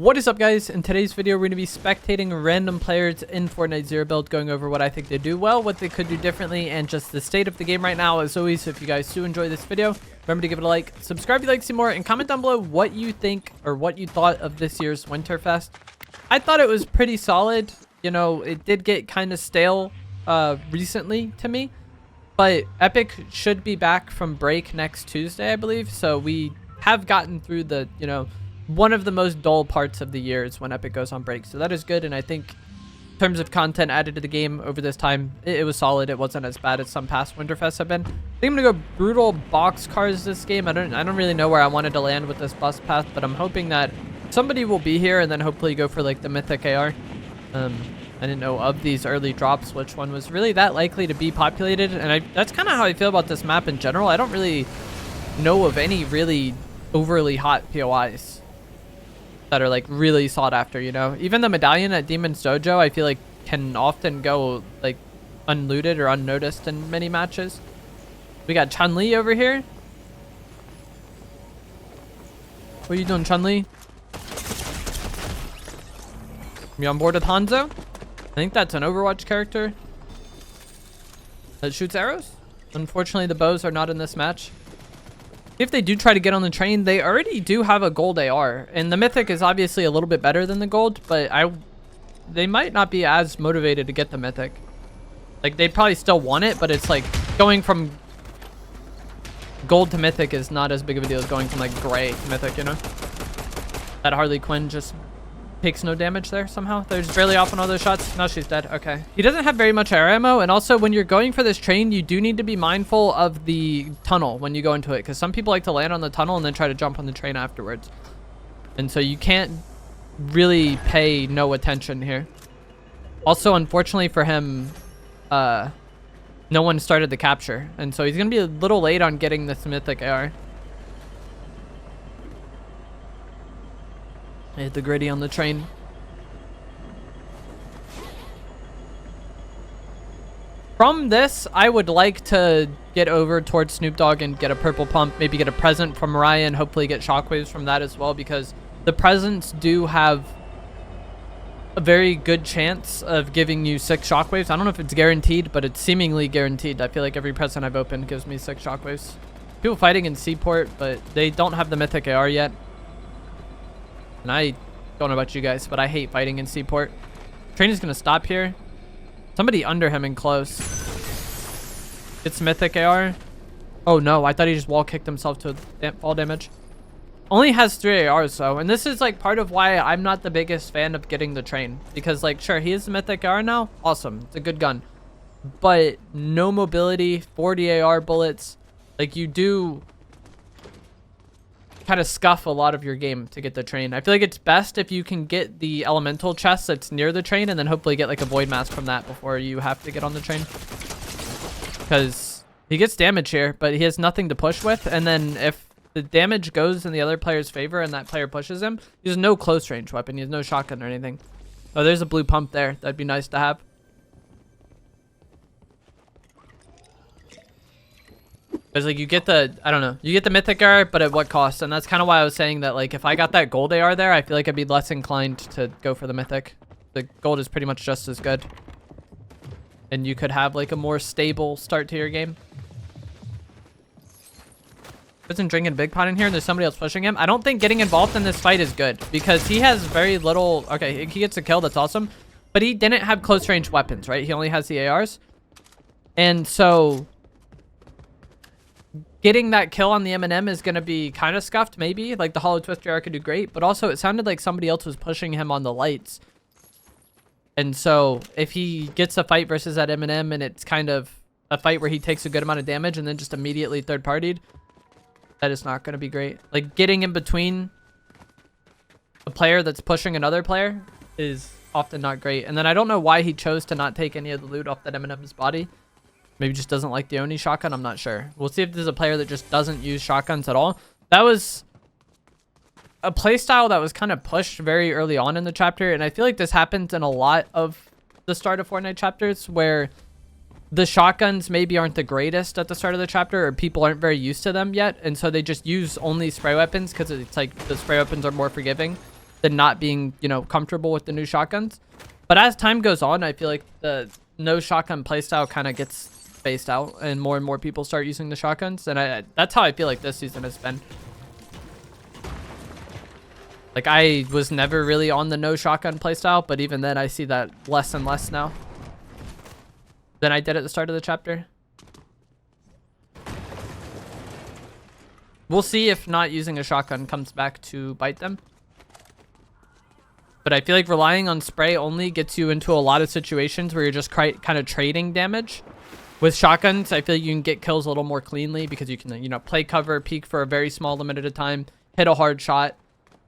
What is up, guys? In today's video, we're going to be spectating random players in Fortnite Zero Build, going over what I think they do well, what they could do differently, and just the state of the game right now. As always, if you guys do enjoy this video, remember to give it a like, subscribe if you'd like to see more, and comment down below what you think or what you thought of this year's Winterfest. I thought it was pretty solid. You know, it did get kind of stale recently to me, but Epic should be back from break next Tuesday, I believe. So we have gotten through the, you know, one of the most dull parts of the year is when Epic goes on break. So that is good. And I think in terms of content added to the game over this time, it was solid. It wasn't as bad as some past Winterfests have been. I think I'm gonna go brutal box cars this game. I don't really know where I wanted to land with this bus path, but I'm hoping that somebody will be here and then hopefully go for like the mythic AR. I didn't know of these early drops which one was really that likely to be populated, and that's kind of how I feel about this map in general. I don't really know of any really overly hot POIs that are like really sought after, you know. Even the medallion at Demon's Dojo, I feel like can often go like unlooted or unnoticed in many matches. We got Chun-Li over here. What are you doing, Chun-Li? You on board with Hanzo? I think that's an Overwatch character that shoots arrows. Unfortunately, the bows are not in this match. If they do try to get on the train, they already do have a gold AR, and the mythic is obviously a little bit better than the gold, but they might not be as motivated to get the mythic. Like, they probably still want it, but it's like going from gold to mythic is not as big of a deal as going from like gray to mythic, you know. That Harley Quinn just takes no damage there somehow. They're just barely off on all those shots. No, she's dead. Okay. He doesn't have very much air ammo, and also when you're going for this train, you do need to be mindful of the tunnel when you go into it, because some people like to land on the tunnel and then try to jump on the train afterwards. And so you can't really pay no attention here. Also, unfortunately for him, no one started the capture, and so he's gonna be a little late on getting this mythic AR. I hit the gritty on the train. From this, I would like to get over towards Snoop Dogg and get a purple pump, maybe get a present from Mariah, and hopefully get shockwaves from that as well, because the presents do have a very good chance of giving you 6 shockwaves. I don't know if it's guaranteed, but it's seemingly guaranteed. I feel like every present I've opened gives me 6 shockwaves. People fighting in Seaport, but they don't have the mythic AR yet. And I don't know about you guys, but I hate fighting in Seaport. Train is going to stop here. Somebody under him and close. It's mythic AR. Oh no, I thought he just wall kicked himself to fall damage. Only has 3 ARs though. And this is like part of why I'm not the biggest fan of getting the train. Because like, sure, he is the mythic AR now. Awesome. It's a good gun. But no mobility, 40 AR bullets. Like, you do kind of scuff a lot of your game to get the train. I feel like it's best if you can get the elemental chest that's near the train and then hopefully get like a void mask from that before you have to get on the train, because he gets damage here but he has nothing to push with, and then if the damage goes in the other player's favor and that player pushes him, he has no close range weapon. He has no shotgun or anything. Oh, there's a blue pump there. That'd be nice to have. It's like you get the, I don't know, you get the mythic AR, but at what cost? And that's kind of why I was saying that, like, if I got that gold AR there, I feel like I'd be less inclined to go for the mythic. The gold is pretty much just as good, and you could have like a more stable start to your game. Isn't drinking big pot in here? There's somebody else pushing him. I don't think getting involved in this fight is good, because he has very little. Okay, he gets a kill. That's awesome, but he didn't have close range weapons, right? He only has the ARs, and so getting that kill on the M&M is going to be kind of scuffed, maybe. Like, the Hollow Twister AR could do great, but also it sounded like somebody else was pushing him on the lights. And so if he gets a fight versus that M&M and it's kind of a fight where he takes a good amount of damage and then just immediately third-partied, that is not going to be great. Like, getting in between a player that's pushing another player is often not great. And then I don't know why he chose to not take any of the loot off that M&M's body. Maybe just doesn't like the Oni shotgun. I'm not sure. We'll see if there's a player that just doesn't use shotguns at all. That was a playstyle that was kind of pushed very early on in the chapter. And I feel like this happens in a lot of the start of Fortnite chapters, where the shotguns maybe aren't the greatest at the start of the chapter, or people aren't very used to them yet. And so they just use only spray weapons because it's like the spray weapons are more forgiving than not being, you know, comfortable with the new shotguns. But as time goes on, I feel like the no shotgun playstyle kind of gets spaced out and more people start using the shotguns. And that's how I feel like this season has been. Like, I was never really on the no shotgun playstyle, but even then I see that less and less now than I did at the start of the chapter. We'll see if not using a shotgun comes back to bite them. But I feel like relying on spray only gets you into a lot of situations where you're just kind of trading damage. With shotguns, I feel like you can get kills a little more cleanly because you can, you know, play cover, peek for a very small limited time, hit a hard shot,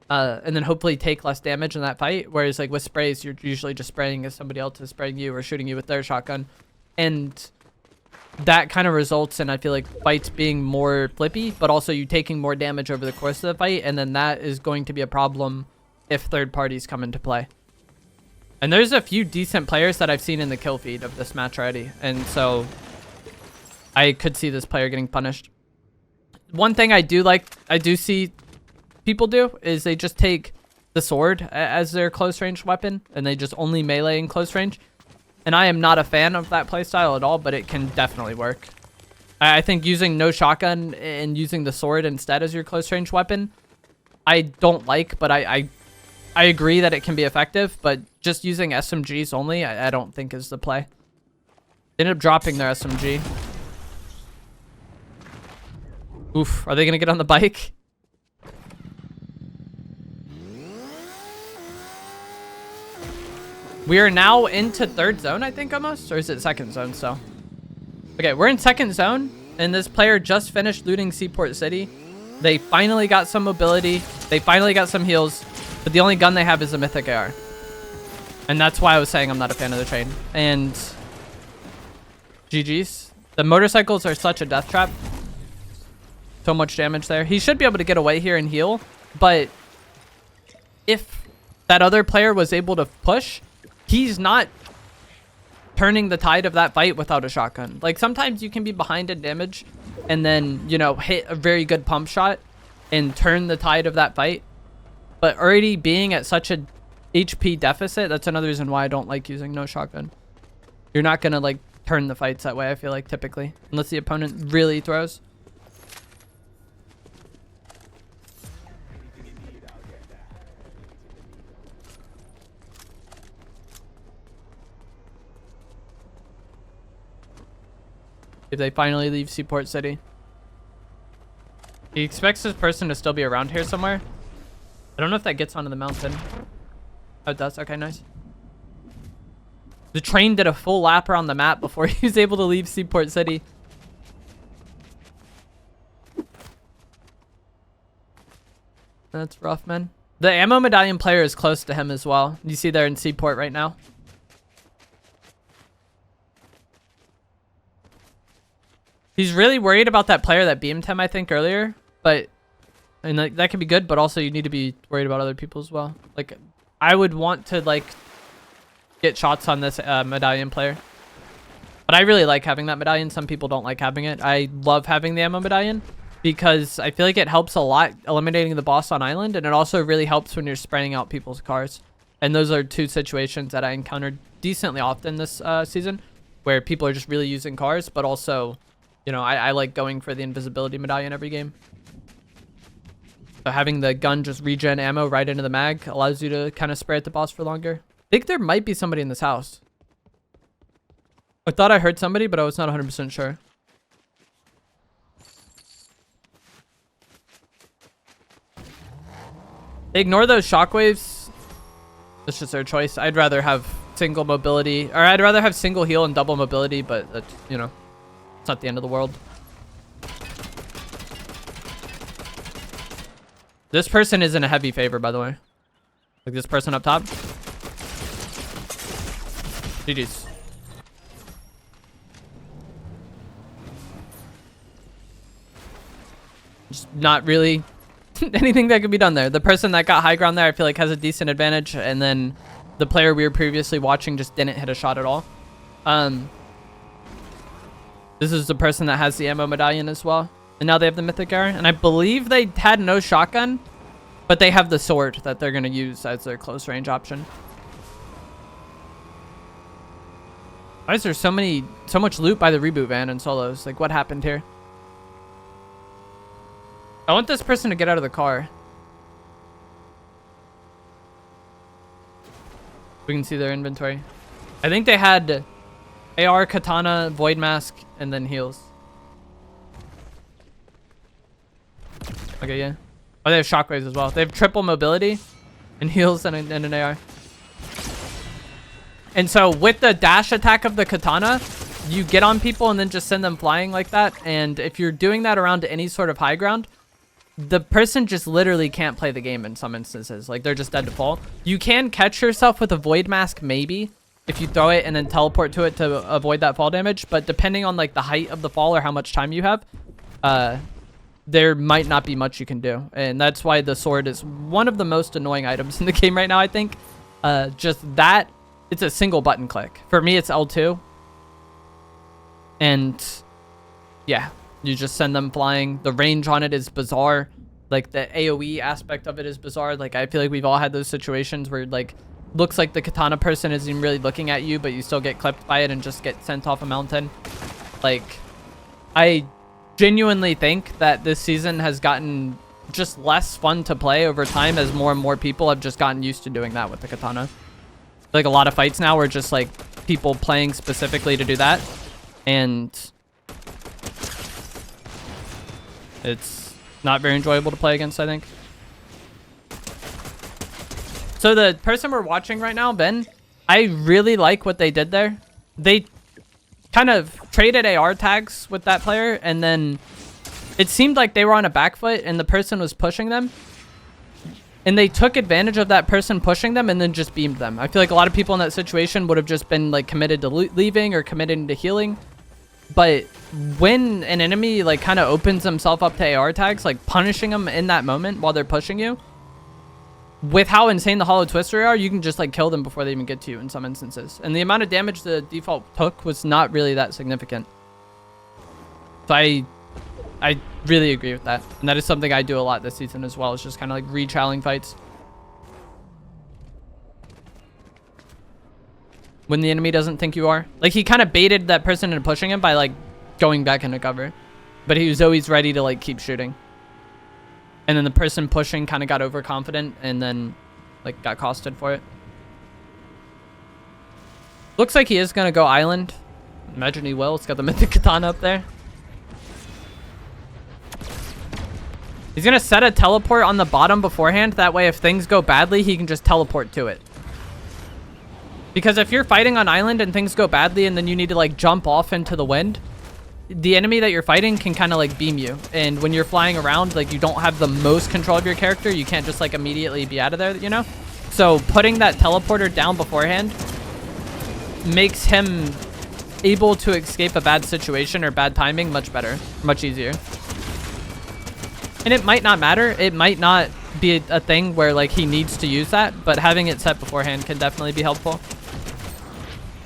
and then hopefully take less damage in that fight. Whereas like with sprays, you're usually just spraying as somebody else is spraying you or shooting you with their shotgun. And that kind of results in, I feel like, fights being more flippy, but also you taking more damage over the course of the fight. And then that is going to be a problem if third parties come into play. And there's a few decent players that I've seen in the kill feed of this match already. And so I could see this player getting punished. One thing I do see people do is they just take the sword as their close range weapon and they just only melee in close range. And I am not a fan of that playstyle at all, but it can definitely work. I think using no shotgun and using the sword instead as your close range weapon, I don't like, but I agree that it can be effective, but just using SMGs only, I don't think is the play. They ended up dropping their SMG. Oof, are they going to get on the bike? We are now into third zone, I think, almost. Or is it second zone still? Okay, we're in second zone. And this player just finished looting Seaport City. They finally got some mobility. They finally got some heals. But the only gun they have is a mythic AR. And that's why I was saying I'm not a fan of the train. And GG's. The motorcycles are such a death trap. So much damage there. He should be able to get away here and heal. But if that other player was able to push, he's not turning the tide of that fight without a shotgun. Like, sometimes you can be behind in damage and then, you know, hit a very good pump shot and turn the tide of that fight. But already being at such a HP deficit, that's another reason why I don't like using no shotgun. You're not going to, like, turn the fights that way, I feel like, typically. Unless the opponent really throws. If they finally leave Seaport City. He expects this person to still be around here somewhere. I don't know if that gets onto the mountain. Oh, it does. Okay, nice. The train did a full lap around the map before he was able to leave Seaport City. That's rough, man. The ammo medallion player is close to him as well. You see they're in Seaport right now. He's really worried about that player that beamed him, I think, earlier. But, and like, that can be good, but also you need to be worried about other people as well. Like, I would want to, like, get shots on this medallion player. But I really like having that medallion. Some people don't like having it. I love having the ammo medallion because I feel like it helps a lot eliminating the boss on island. And it also really helps when you're spraying out people's cars. And those are two situations that I encountered decently often this season, where people are just really using cars, but also, you know, I like going for the invisibility medallion every game. So having the gun just regen ammo right into the mag allows you to kind of spray at the boss for longer. I think there might be somebody in this house. I thought I heard somebody, but I was not 100% sure. They ignore those shockwaves. That's just their choice. I'd rather have single mobility, or I'd rather have single heal and double mobility, but that's, you know, it's not the end of the world. This person is in a heavy favor, by the way. Like this person up top. GG's. Just not really anything that could be done there. The person that got high ground there, I feel like, has a decent advantage. And then the player we were previously watching just didn't hit a shot at all. This is the person that has the ammo medallion as well. And now they have the mythic AR. And I believe they had no shotgun. But they have the sword that they're going to use as their close range option. Why is there so much loot by the reboot van and solos? Like, what happened here? I want this person to get out of the car. We can see their inventory. I think they had AR, Katana, Void Mask, and then heals. Okay, yeah. Oh, they have shockwaves as well. They have triple mobility and heals and an AR. And so with the dash attack of the Katana, you get on people and then just send them flying like that. And if you're doing that around any sort of high ground, the person just literally can't play the game in some instances. Like, they're just dead to fall. You can catch yourself with a Void Mask, maybe, if you throw it and then teleport to it to avoid that fall damage. But depending on, like, the height of the fall or how much time you have, there might not be much you can do. And that's why the sword is one of the most annoying items in the game right now, I think. Just that, it's a single button click. For me, it's L2. And, yeah. You just send them flying. The range on it is bizarre. Like, the AoE aspect of it is bizarre. Like, I feel like we've all had those situations where, like, looks like the Katana person isn't even really looking at you, but you still get clipped by it and just get sent off a mountain. Like, I genuinely think that this season has gotten just less fun to play over time as more and more people have just gotten used to doing that with the Katana. Like, a lot of fights now are just, like, people playing specifically to do that. And it's not very enjoyable to play against, I think. So the person we're watching right now, Ben, I really like what they did there. They kind of traded AR tags with that player, and then it seemed like they were on a back foot and the person was pushing them. And they took advantage of that person pushing them and then just beamed them. I feel like a lot of people in that situation would have just been, like, committed to leaving or committed to healing. But when an enemy, like, kind of opens himself up to AR tags, like, punishing them in that moment while they're pushing you, with how insane the Hollow Twister are, you can just, like, kill them before they even get to you in some instances. And the amount of damage the default took was not really that significant. So I really agree with that. And that is something I do a lot this season as well. It's just kind of like re-challing fights. When the enemy doesn't think you are. Like, he kind of baited that person into pushing him by, like, going back into cover. But he was always ready to, like, keep shooting. And then the person pushing kind of got overconfident and then, like, got costed for it. Looks like he is going to go island. Imagine he will. It's got the Mythic Katana up there. He's going to set a teleport on the bottom beforehand. That way, if things go badly, he can just teleport to it. Because if you're fighting on island and things go badly and then you need to, like, jump off into the wind, the enemy that you're fighting can kind of, like, beam you. And when you're flying around, like, you don't have the most control of your character. You can't just, like, immediately be out of there, you know? So putting that teleporter down beforehand makes him able to escape a bad situation or bad timing much better, much easier. And it might not matter. It might not be a thing where, like, he needs to use that, but having it set beforehand can definitely be helpful.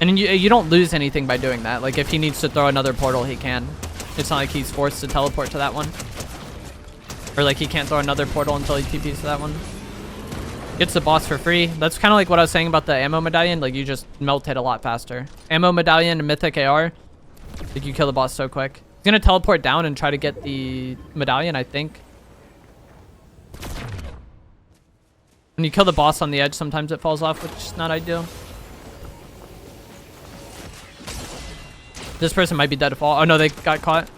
And you don't lose anything by doing that. Like, if he needs to throw another portal, he can. It's not like he's forced to teleport to that one. Or, like, he can't throw another portal until he TPs to that one. Gets the boss for free. That's kind of like what I was saying about the ammo medallion. Like, you just melt it a lot faster. Ammo medallion and mythic AR. Like, you kill the boss so quick. He's going to teleport down and try to get the medallion, I think. When you kill the boss on the edge, sometimes it falls off, which is not ideal. This person might be dead to fall. Oh, no, they got caught.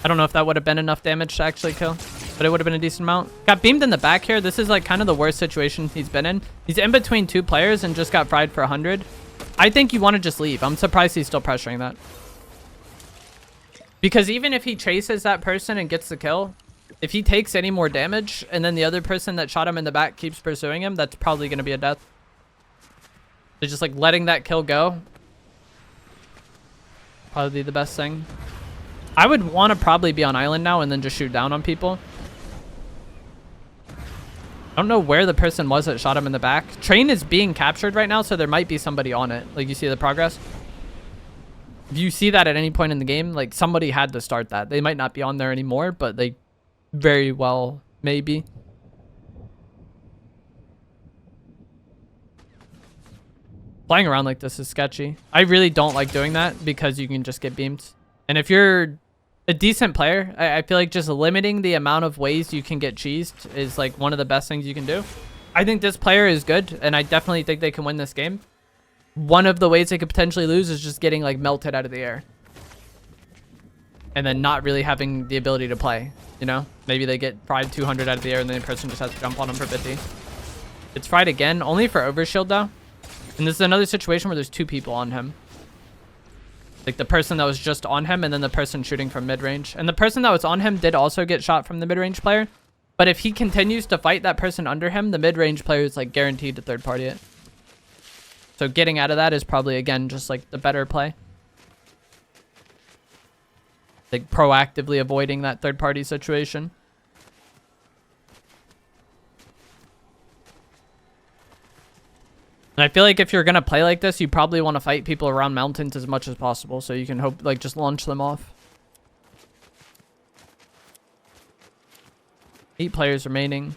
I don't know if that would have been enough damage to actually kill, but it would have been a decent amount. Got beamed in the back here. This is, like, kind of the worst situation he's been in. He's in between two players and just got fried for 100. I think you want to just leave. I'm surprised he's still pressuring that. Because even if he chases that person and gets the kill, if he takes any more damage and then the other person that shot him in the back keeps pursuing him, that's probably going to be a death. So just, like, letting that kill go, probably the best thing. I would want to probably be on island now and then just shoot down on people. I don't know where the person was that shot him in the back. Train is being captured right now, so there might be somebody on it. Like, you see the progress? If you see that at any point in the game, like, somebody had to start that. They might not be on there anymore, but they very well may be. Flying around like this is sketchy. I really don't like doing that because you can just get beamed. And if you're a decent player, I feel like just limiting the amount of ways you can get cheesed is like one of the best things you can do. I think this player is good, and I definitely think they can win this game. One of the ways they could potentially lose is just getting like melted out of the air. And then not really having the ability to play, you know? Maybe they get fried 200 out of the air and then the person just has to jump on them for 50. It's fried again, only for overshield though. And this is another situation where there's two people on him. Like the person that was just on him and then the person shooting from mid-range. And the person that was on him did also get shot from the mid-range player. But if he continues to fight that person under him, the mid-range player is like guaranteed to third party it. So getting out of that is probably, again, just like the better play. Like proactively avoiding that third party situation. And I feel like if you're going to play like this, you probably want to fight people around mountains as much as possible. So you can hope, like, just launch them off. 8 players remaining.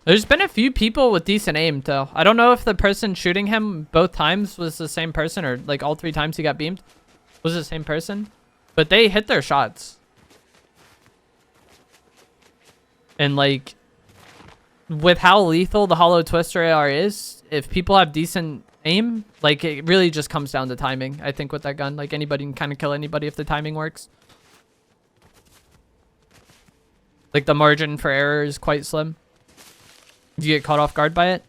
There's been a few people with decent aim, though. I don't know if the person shooting him both times was the same person or, like, all 3 times he got beamed was the same person. But they hit their shots. And, like, with how lethal the Hollow Twister AR is, if people have decent aim, like, it really just comes down to timing, I think, with that gun. Like, anybody can kind of kill anybody if the timing works. Like, the margin for error is quite slim. If you get caught off guard by it.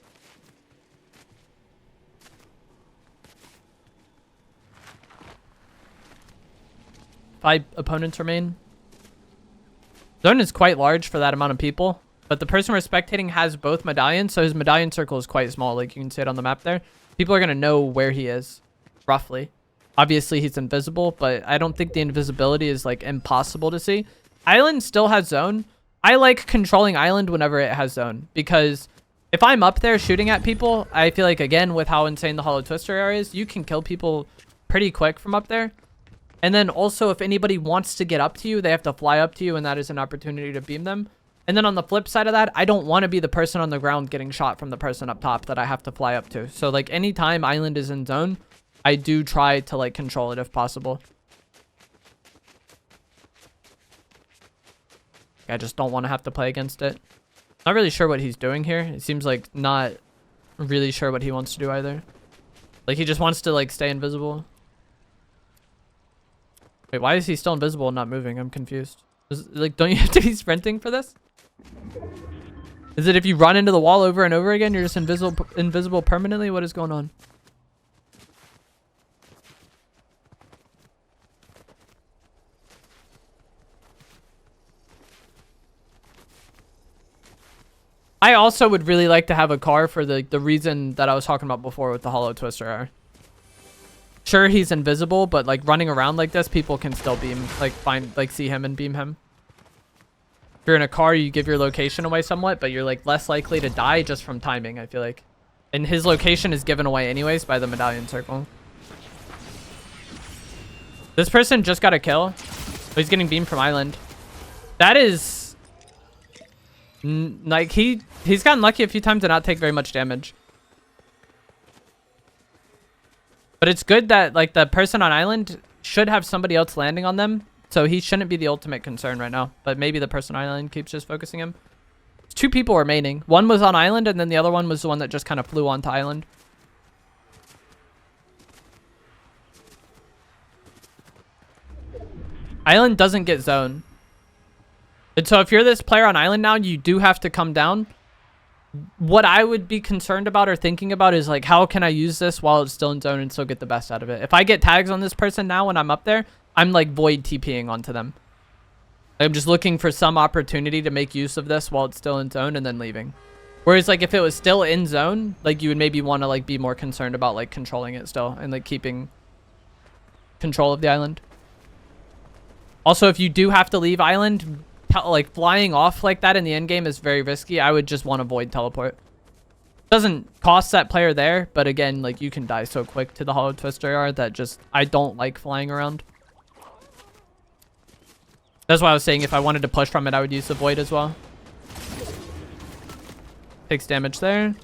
Five opponents remain. Zone is quite large for that amount of people. But the person we're spectating has both medallions. So his medallion circle is quite small. Like you can see it on the map there. People are going to know where he is. Roughly. Obviously he's invisible. But I don't think the invisibility is like impossible to see. Island still has zone. I like controlling island whenever it has zone, because if I'm up there shooting at people, I feel like, again, with how insane the Hollow Twister area is, you can kill people pretty quick from up there. And then also, if anybody wants to get up to you, they have to fly up to you, and that is an opportunity to beam them. And then on the flip side of that, I don't want to be the person on the ground getting shot from the person up top that I have to fly up to. So, like, anytime island is in zone, I do try to, like, control it if possible. I just don't want to have to play against it. Not really sure what he's doing here. It seems like not really sure what he wants to do either. Like he just wants to like stay invisible. Wait, why is he still invisible and not moving? I'm confused. Like, don't you have to be sprinting for this? Is it if you run into the wall over and over again, you're just invisible permanently? What is going on? I also would really like to have a car for the reason that I was talking about before with the Hollow Twister R. Sure, he's invisible, but like running around like this, people can still beam, like see him and beam him. If you're in a car, you give your location away somewhat, but you're like less likely to die just from timing, I feel like. And his location is given away anyways by the medallion circle. This person just got a kill. But he's getting beamed from island. That is... like he's gotten lucky a few times to not take very much damage. But it's good that like the person on island should have somebody else landing on them. So he shouldn't be the ultimate concern right now. But maybe the person on island keeps just focusing him. There's 2 people remaining. One was on island and then the other one was the one that just kind of flew onto island. Island doesn't get zone. And so if you're this player on island now, you do have to come down. What I would be concerned about or thinking about is like, how can I use this while it's still in zone and still get the best out of it? If I get tags on this person now when I'm up there, I'm like void TPing onto them. I'm just looking for some opportunity to make use of this while it's still in zone and then leaving. Whereas like if it was still in zone, like you would maybe want to like be more concerned about like controlling it still and like keeping control of the island. Also, if you do have to leave island, like flying off like that in the end game is very risky. I would just want to void teleport. Doesn't cost that player there, but again, like, you can die so quick to the Hollow Twister AR that just, I don't like flying around. That's why I was saying if I wanted to push from it, I would use the Void as well. Takes damage there.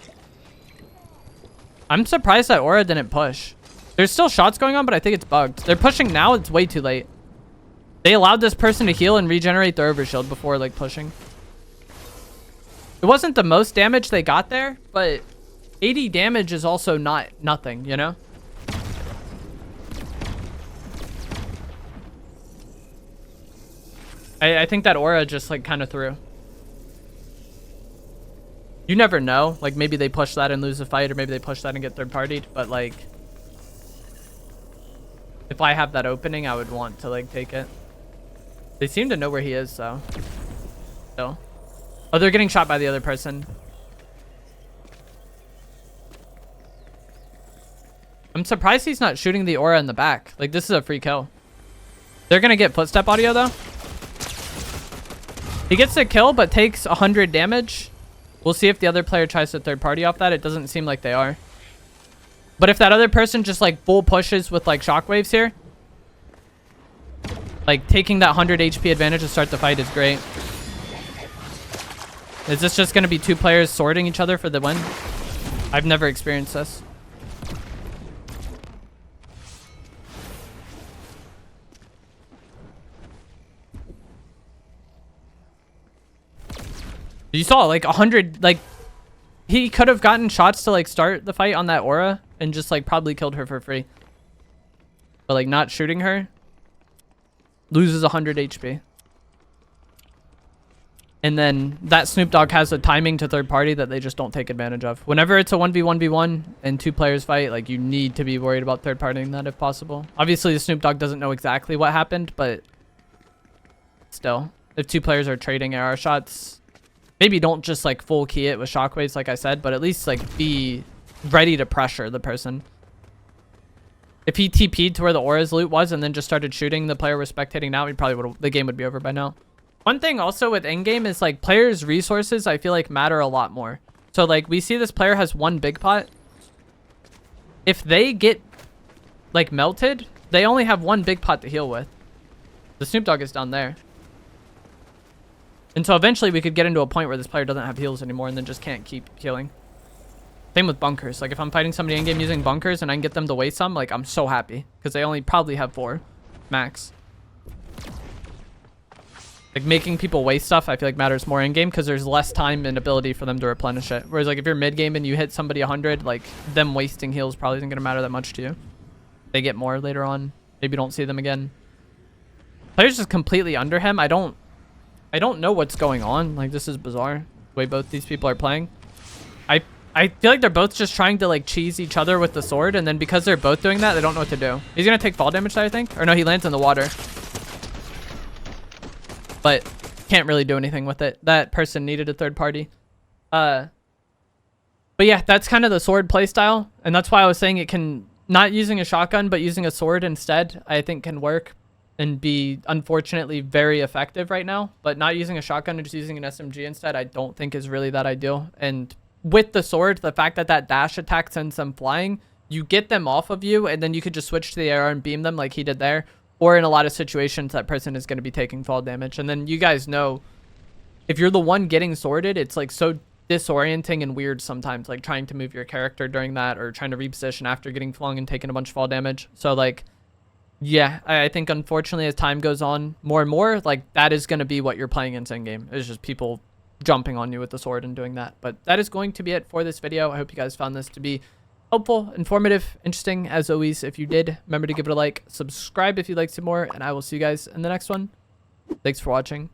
I'm surprised that Aura didn't push. There's still shots going on, but I think it's bugged. They're pushing now. It's way too late. They allowed this person to heal and regenerate their overshield before, like, pushing. It wasn't the most damage they got there, but 80 damage is also not nothing, you know? I think that Aura just, like, kind of threw. You never know. Like, maybe they push that and lose the fight, or maybe they push that and get third-partied. But, like, if I have that opening, I would want to, like, take it. They seem to know where he is, though. So. Oh, they're getting shot by the other person. I'm surprised he's not shooting the Aura in the back. Like, this is a free kill. They're going to get footstep audio, though. He gets the kill, but takes 100 damage. We'll see if the other player tries to third party off that. It doesn't seem like they are. But if that other person just, like, full pushes with, like, shockwaves here, like, taking that 100 HP advantage to start the fight is great. Is this just going to be two players sorting each other for the win? I've never experienced this. You saw, like, 100, like, he could have gotten shots to, like, start the fight on that Aura and just, like, probably killed her for free. But, like, not shooting her loses 100 HP. And then that Snoop Dogg has a timing to third party that they just don't take advantage of. Whenever it's a 1v1v1 and two players fight, like, you need to be worried about third partying that if possible. Obviously, the Snoop Dogg doesn't know exactly what happened, but still, if two players are trading AR shots, maybe don't just, like, full key it with shockwaves, like I said, but at least, like, be ready to pressure the person. If he TP'd to where the Aura's loot was and then just started shooting the player we're spectating now, the game would be over by now. One thing also with Endgame is, like, players' resources, I feel like, matter a lot more. So, like, we see this player has one big pot. If they get, like, melted, they only have one big pot to heal with. The Snoop Dogg is down there. And so eventually we could get into a point where this player doesn't have heals anymore and then just can't keep healing. Same with bunkers. Like, if I'm fighting somebody in-game using bunkers and I can get them to waste some, like, I'm so happy. Because they only probably have 4 max. Like, making people waste stuff, I feel like matters more in-game because there's less time and ability for them to replenish it. Whereas, like, if you're mid-game and you hit somebody 100, like, them wasting heals probably isn't going to matter that much to you. They get more later on. Maybe don't see them again. Player's just completely under him. I don't know what's going on. Like, this is bizarre. The way both these people are playing. I feel like they're both just trying to, like, cheese each other with the sword. And then because they're both doing that, they don't know what to do. He's going to take fall damage, I think. Or no, he lands in the water. But can't really do anything with it. That person needed a third party. But yeah, that's kind of the sword playstyle. And that's why I was saying it can, not using a shotgun, but using a sword instead, I think can work. And be, unfortunately, very effective right now. But not using a shotgun and just using an SMG instead, I don't think is really that ideal. And with the sword, the fact that that dash attack sends them flying, you get them off of you, and then you could just switch to the AR and beam them like he did there. Or in a lot of situations, that person is going to be taking fall damage. And then you guys know, if you're the one getting sworded, it's, like, so disorienting and weird sometimes. Like, trying to move your character during that, or trying to reposition after getting flung and taking a bunch of fall damage. So, like, yeah, I think unfortunately as time goes on more and more, like, that is going to be what you're playing in in-game. It's just people jumping on you with the sword and doing that. But that is going to be it for this video. I hope you guys found this to be helpful, informative, interesting. As always, if you did, remember to give it a like, subscribe if you'd like to see more, and I will see you guys in the next one. Thanks for watching.